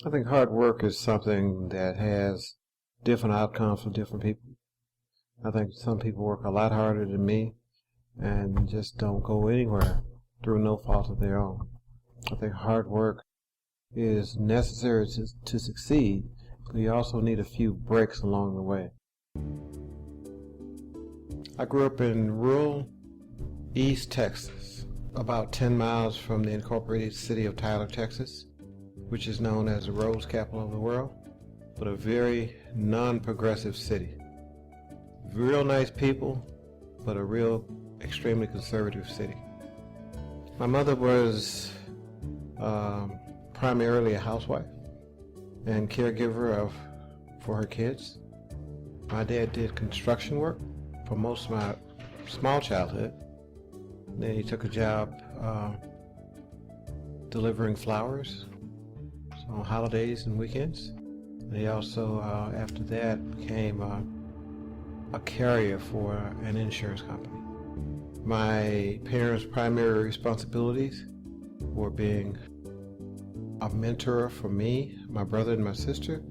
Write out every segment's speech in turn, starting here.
I think hard work is something that has different outcomes for different people. I think some people work a lot harder than me and just don't go anywhere through no fault of their own. I think hard work is necessary to succeed, but you also need a few breaks along the way. I grew up in rural East Texas, about 10 miles from the incorporated city of Tyler, Texas, which is known as the rose capital of the world, but a very non-progressive city. Real nice people, but a real extremely conservative city. My mother was primarily a housewife and caregiver for her kids. My dad did construction work for most of my small childhood. Then he took a job delivering flowers on holidays and weekends. And he also, after that, became a carrier for an insurance company. My parents' primary responsibilities were being a mentor for me, my brother, and my sister,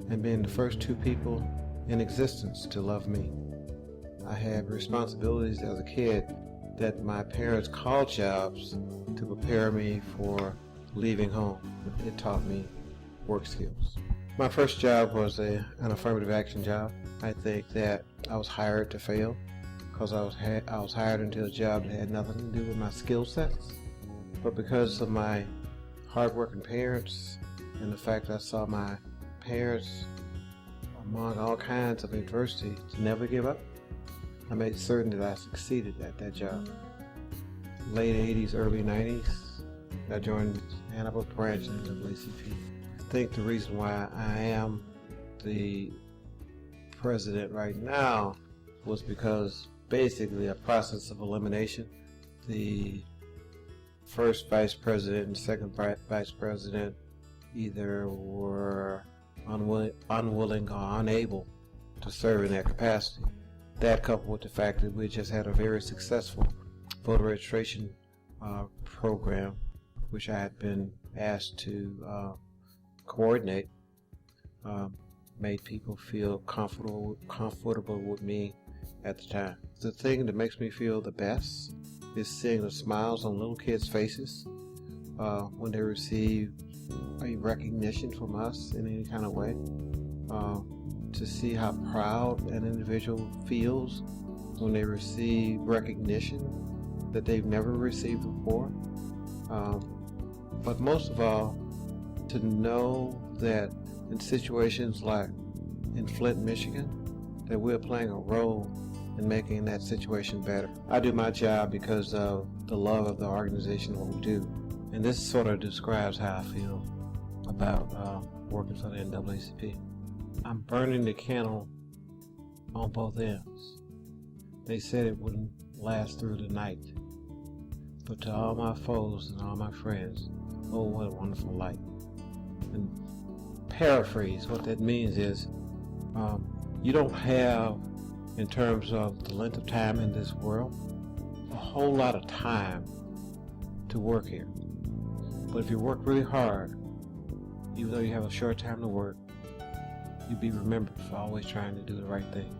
and being the first two people in existence to love me. I had responsibilities as a kid that my parents called jobs to prepare me for leaving home. It taught me work skills. My first job was an affirmative action job. I think that I was hired to fail because I was hired into a job that had nothing to do with my skill sets. But because of my hardworking parents and the fact that I saw my parents among all kinds of adversity to never give up, I made certain that I succeeded at that job. Late 80s, early 90s, I joined Hannibal branch in NAACP. I think the reason why I am the president right now was because basically a process of elimination. The first vice president and second vice president either were unwilling or unable to serve in that capacity. That coupled with the fact that we just had a very successful voter registration program, which I had been asked to coordinate, made people feel comfortable with me at the time. The thing that makes me feel the best is seeing the smiles on little kids' faces when they receive a recognition from us in any kind of way. To see how proud an individual feels when they receive recognition that they've never received before. But most of all, to know that in situations like in Flint, Michigan, that we're playing a role in making that situation better. I do my job because of the love of the organization, what we do. And this sort of describes how I feel about working for the NAACP. I'm burning the candle on both ends. They said it wouldn't last through the night. But to all my foes and all my friends, oh, what a wonderful light. And paraphrase, what that means is you don't have, in terms of the length of time in this world, a whole lot of time to work here. But if you work really hard, even though you have a short time to work, you'll be remembered for always trying to do the right thing.